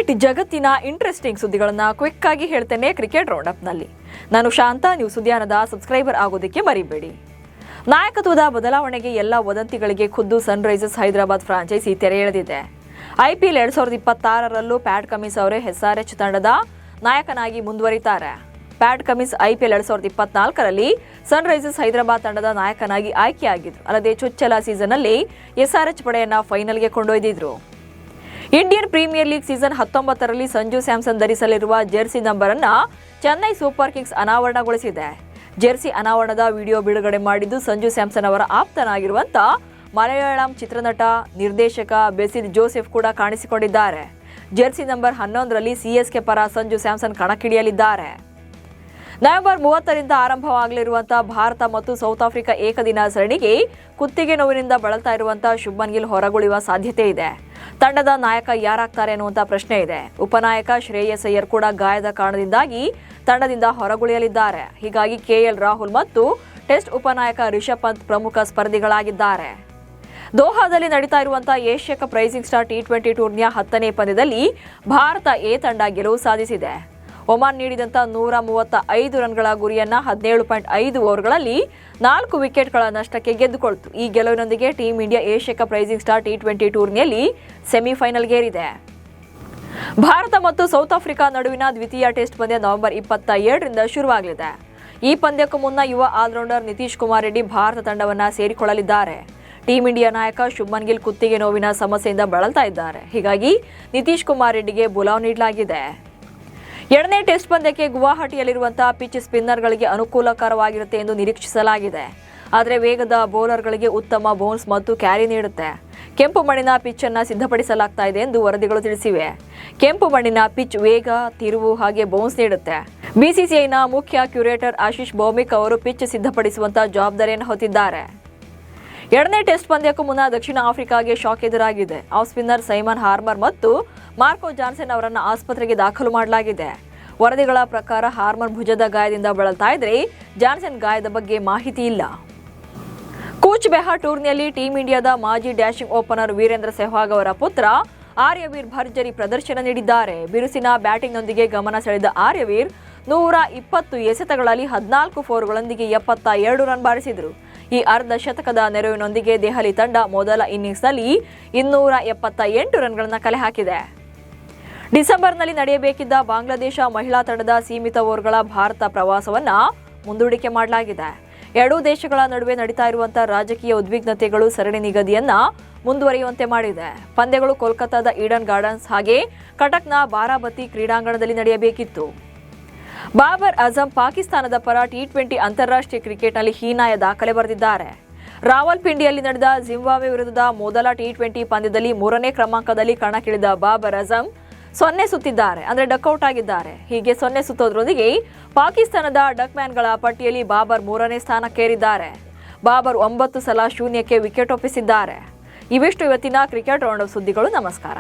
Cricket ಜಗತ್ತಿನ interesting ಸುದ್ದಿಗಳನ್ನು quick ಆಗಿ ಹೇಳ್ತೇನೆ ಕ್ರಿಕೆಟ್ ರೌಂಡ್ ಅಪ್ ನಲ್ಲಿ. ನಾನು ಶಾಂತ. ನ್ಯೂಸ್ ಉದ್ಯಾನದ ಸಬ್ಸ್ಕ್ರೈಬರ್ ಆಗೋದಕ್ಕೆ ಮರಿಬೇಡಿ. ನಾಯಕತ್ವದ ಬದಲಾವಣೆಗೆ ಎಲ್ಲ ವದಂತಿಗಳಿಗೆ ಖುದ್ದು ಸನ್ರೈಸರ್ಸ್ ಹೈದರಾಬಾದ್ ಫ್ರಾಂಚೈಸಿ ತೆರೆ ಎಳೆದಿದೆ. ಐಪಿಎಲ್ 2026ರಲ್ಲೂ ಪ್ಯಾಟ್ ಕಮಿನ್ಸ್ ಅವರೇ ಎಸ್ಆರ್ಎಚ್ ತಂಡದ ನಾಯಕನಾಗಿ ಮುಂದುವರಿತಾರೆ. ಪ್ಯಾಟ್ ಕಮಿನ್ಸ್ ಐಪಿಎಲ್ 2024ರಲ್ಲಿ ಸನ್ರೈಸರ್ಸ್ ಹೈದರಾಬಾದ್ ತಂಡದ ನಾಯಕನಾಗಿ ಆಯ್ಕೆಯಾಗಿದ್ರು. ಅಲ್ಲದೆ ಚೊಚ್ಚಲ ಸೀಸನ್ನಲ್ಲಿ ಎಸ್ಆರ್ಎಚ್ ಪಡೆಯನ್ನ ಫೈನಲ್ಗೆ ಕೊಂಡೊಯ್ದಿದ್ರು. ಇಂಡಿಯನ್ ಪ್ರೀಮಿಯರ್ ಲೀಗ್ ಸೀಸನ್ 19ರಲ್ಲಿ ಸಂಜು ಸ್ಯಾಮ್ಸನ್ ಧರಿಸಲಿರುವ ಜೆರ್ಸಿ ನಂಬರ್ ಅನ್ನ ಚೆನ್ನೈ ಸೂಪರ್ ಕಿಂಗ್ಸ್ ಅನಾವರಣಗೊಳಿಸಿದೆ. ಜೆರ್ಸಿ ಅನಾವರಣದ ವಿಡಿಯೋ ಬಿಡುಗಡೆ ಮಾಡಿದ್ದು ಸಂಜು ಸ್ಯಾಮ್ಸನ್ ಅವರ ಆಪ್ತನಾಗಿರುವಂತ ಮಲಯಾಳಂ ಚಿತ್ರನಟ ನಿರ್ದೇಶಕ ಬೆಸಿಲ್ ಜೋಸೆಫ್ ಕೂಡ ಕಾಣಿಸಿಕೊಂಡಿದ್ದಾರೆ. ಜೆರ್ಸಿ ನಂಬರ್ 11ರಲ್ಲಿ ಸಿಎಸ್ಕೆ ಪರ ಸಂಜು ಸ್ಯಾಮ್ಸನ್ ಕಣಕ್ಕಿಳಿಯಲಿದ್ದಾರೆ. ನವೆಂಬರ್ 30ರಿಂದ ಆರಂಭವಾಗಲಿರುವಂತಹ ಭಾರತ ಮತ್ತು ಸೌತ್ ಆಫ್ರಿಕಾ ಏಕದಿನ ಸರಣಿಗೆ ಕುತ್ತಿಗೆ ನೋವಿನಿಂದ ಬಳಲ್ತಾ ಇರುವಂತಹ ಶುಭ್ಮನ್ ಗಿಲ್ ಹೊರಗುಳಿಯುವ ಸಾಧ್ಯತೆ ಇದೆ. ತಂಡದ ನಾಯಕ ಯಾರಾಗ್ತಾರೆ ಅನ್ನುವಂಥ ಪ್ರಶ್ನೆ ಇದೆ. ಉಪನಾಯಕ ಶ್ರೇಯಸ್ ಅಯ್ಯರ್ ಕೂಡ ಗಾಯದ ಕಾರಣದಿಂದಾಗಿ ತಂಡದಿಂದ ಹೊರಗುಳಿಯಲಿದ್ದಾರೆ. ಹೀಗಾಗಿ ಕೆಎಲ್ ರಾಹುಲ್ ಮತ್ತು ಟೆಸ್ಟ್ ಉಪನಾಯಕ ರಿಷಬ್ ಪಂತ್ ಪ್ರಮುಖ ಸ್ಪರ್ಧಿಗಳಾಗಿದ್ದಾರೆ. ದೋಹಾದಲ್ಲಿ ನಡೀತಾ ಇರುವಂತಹ ಏಷ್ಯಾ ಕಪ್ ರೈಸಿಂಗ್ ಸ್ಟಾರ್ ಟಿ20 ಟೂರ್ನಿಯ 10ನೇ ಪಂದ್ಯದಲ್ಲಿ ಭಾರತ ಎ ತಂಡ ಗೆಲುವು ಸಾಧಿಸಿದೆ. ಒಮಾನ್ ನೀಡಿದಂಥ 135 ರನ್ಗಳ ಗುರಿಯನ್ನ 17.5 ಓವರ್ಗಳಲ್ಲಿ 4 ವಿಕೆಟ್ಗಳ ನಷ್ಟಕ್ಕೆ ಗೆದ್ದುಕೊಳ್ತು. ಈ ಗೆಲುವಿನೊಂದಿಗೆ team India Asia cup rising star ಟಿ20 ಟೂರ್ನಿಯಲ್ಲಿ ಸೆಮಿಫೈನಲ್ಗೇರಿದೆ. ಭಾರತ ಮತ್ತು ಸೌತ್ ಆಫ್ರಿಕಾ ನಡುವಿನ ದ್ವಿತೀಯ ಟೆಸ್ಟ್ ಪಂದ್ಯ ನವೆಂಬರ್ 27ರಿಂದ ಶುರುವಾಗಲಿದೆ. ಈ ಪಂದ್ಯಕ್ಕೂ ಮುನ್ನ ಯುವ ಆಲ್ರೌಂಡರ್ ನಿತೀಶ್ ಕುಮಾರ್ ರೆಡ್ಡಿ ಭಾರತ ತಂಡವನ್ನ ಸೇರಿಕೊಳ್ಳಲಿದ್ದಾರೆ. ಟೀಂ ಇಂಡಿಯಾ ನಾಯಕ ಶುಭ್ಮನ್ ಗಿಲ್ ಕುತ್ತಿಗೆ ನೋವಿನ ಸಮಸ್ಯೆಯಿಂದ ಬಳಲ್ತಾ ಇದ್ದಾರೆ. ಹೀಗಾಗಿ ನಿತೀಶ್ ಕುಮಾರ್ ರೆಡ್ಡಿಗೆ ಬುಲಾವ್ ನೀಡಲಾಗಿದೆ. 2ನೇ ಟೆಸ್ಟ್ ಪಂದ್ಯಕ್ಕೆ ಗುವಾಹಟಿಯಲ್ಲಿರುವಂತಹ ಪಿಚ್ ಸ್ಪಿನ್ನರ್ಗಳಿಗೆ ಅನುಕೂಲಕರವಾಗಿರುತ್ತೆ ಎಂದು ನಿರೀಕ್ಷಿಸಲಾಗಿದೆ. ಆದರೆ ವೇಗದ ಬೌಲರ್ಗಳಿಗೆ ಉತ್ತಮ ಬೌನ್ಸ್ ಮತ್ತು ಕ್ಯಾರಿ ನೀಡುತ್ತೆ. ಕೆಂಪು ಮಣ್ಣಿನ ಪಿಚ್ ಅನ್ನು ಸಿದ್ಧಪಡಿಸಲಾಗ್ತಾ ಇದೆ ಎಂದು ವರದಿಗಳು ತಿಳಿಸಿವೆ. ಕೆಂಪು ಮಣ್ಣಿನ ಪಿಚ್ ವೇಗ, ತಿರುವು ಹಾಗೆ ಬೌನ್ಸ್ ನೀಡುತ್ತೆ. ಬಿಸಿಸಿಐನ ಮುಖ್ಯ ಕ್ಯೂರೇಟರ್ ಆಶೀಶ್ ಭೌಮಿಕ್ ಅವರು ಪಿಚ್ ಸಿದ್ಧಪಡಿಸುವಂತಹ ಜವಾಬ್ದಾರಿಯನ್ನು ಹೊತ್ತಿದ್ದಾರೆ. 2ನೇ ಟೆಸ್ಟ್ ಪಂದ್ಯಕ್ಕೂ ಮುನ್ನ ದಕ್ಷಿಣ ಆಫ್ರಿಕಾಗೆ ಶಾಕ್ ಎದುರಾಗಿದೆ. ಆಫ್ ಸ್ಪಿನ್ನರ್ ಸೈಮನ್ ಹಾರ್ಮರ್ ಮತ್ತು ಮಾರ್ಕೋ ಜಾನ್ಸನ್ ಅವರನ್ನು ಆಸ್ಪತ್ರೆಗೆ ದಾಖಲು ಮಾಡಲಾಗಿದೆ. ವರದಿಗಳ ಪ್ರಕಾರ ಹಾರ್ಮರ್ ಭುಜದ ಗಾಯದಿಂದ ಬಳಲ್ತಾ ಇದ್ರೆ ಜಾನ್ಸನ್ ಗಾಯದ ಬಗ್ಗೆ ಮಾಹಿತಿ ಇಲ್ಲ. ಕೂಚ್ ಬೆಹಾರ್ ಟೂರ್ನಿಯಲ್ಲಿ ಟೀಂ ಇಂಡಿಯಾದ ಮಾಜಿ ಡ್ಯಾಶಿಂಗ್ ಓಪನರ್ ವೀರೇಂದ್ರ ಸೆಹ್ವಾಗ್ ಅವರ ಪುತ್ರ ಆರ್ಯವೀರ್ ಭರ್ಜರಿ ಪ್ರದರ್ಶನ ನೀಡಿದ್ದಾರೆ. ಬಿರುಸಿನ ಬ್ಯಾಟಿಂಗ್ನೊಂದಿಗೆ ಗಮನ ಸೆಳೆದ ಆರ್ಯವೀರ್ 120 ಎಸೆತಗಳಲ್ಲಿ 14 ಫೋರ್ಗಳೊಂದಿಗೆ 72 ರನ್ ಬಾರಿಸಿದರು. ಈ ಅರ್ಧ ಶತಕದ ನೆರವಿನೊಂದಿಗೆ ದೆಹಲಿ ತಂಡ ಮೊದಲ ಇನ್ನಿಂಗ್ಸ್ನಲ್ಲಿ 278 ರನ್ಗಳನ್ನು ಕಲೆ ಹಾಕಿದೆ. ಡಿಸೆಂಬರ್ನಲ್ಲಿ ನಡೆಯಬೇಕಿದ್ದ ಬಾಂಗ್ಲಾದೇಶ ಮಹಿಳಾ ತಂಡದ ಸೀಮಿತ ಓವರ್ಗಳ ಭಾರತ ಪ್ರವಾಸವನ್ನ ಮುಂದೂಡಿಕೆ ಮಾಡಲಾಗಿದೆ. ಎರಡೂ ದೇಶಗಳ ನಡುವೆ ನಡೀತಾ ಇರುವಂತಹ ರಾಜಕೀಯ ಉದ್ವಿಗ್ನತೆಗಳು ಸರಣಿ ನಿಗದಿಯನ್ನ ಮುಂದುವರಿಯುವಂತೆ ಮಾಡಿದೆ. ಪಂದ್ಯಗಳು ಕೋಲ್ಕತ್ತಾದ ಈಡನ್ ಗಾರ್ಡನ್ಸ್ ಹಾಗೆ ಕಟಕ್ನ ಬಾರಾಬತಿ ಕ್ರೀಡಾಂಗಣದಲ್ಲಿ ನಡೆಯಬೇಕಿತ್ತು. ಬಾಬರ್ ಅಜಂ ಪಾಕಿಸ್ತಾನದ ಪರ ಟಿ20 ಅಂತಾರಾಷ್ಟ್ರೀಯ ಕ್ರಿಕೆಟ್ನಲ್ಲಿ ಹೀನಾಯ ದಾಖಲೆ ಬರೆದಿದ್ದಾರೆ. ರಾವಲ್ಪಿಂಡಿಯಲ್ಲಿ ನಡೆದ ಜಿಂಬಾಬ್ವೆ ವಿರುದ್ಧದ ಮೊದಲ ಟಿ20 ಪಂದ್ಯದಲ್ಲಿ 3ನೇ ಕ್ರಮಾಂಕದಲ್ಲಿ ಕಣಕ್ಕಿಳಿದ ಬಾಬರ್ ಅಜಂ 0 ಸುತ್ತಿದ್ದಾರೆ, ಅಂದರೆ ಡಕ್ಔಟ್ ಆಗಿದ್ದಾರೆ. ಹೀಗೆ 0 ಸುತ್ತೋದ್ರೊಂದಿಗೆ ಪಾಕಿಸ್ತಾನದ ಡಕ್ಮ್ಯಾನ್ಗಳ ಪಟ್ಟಿಯಲ್ಲಿ ಬಾಬರ್ 3ನೇ ಸ್ಥಾನಕ್ಕೇರಿದ್ದಾರೆ. ಬಾಬರ್ 9 ಸಲ ಶೂನ್ಯಕ್ಕೆ ವಿಕೆಟ್ ಒಪ್ಪಿಸಿದ್ದಾರೆ. ಇವಿಷ್ಟು ಇವತ್ತಿನ ಕ್ರಿಕೆಟ್ ರೌಂಡ್ ಅಪ್ ಸುದ್ದಿಗಳು. ನಮಸ್ಕಾರ.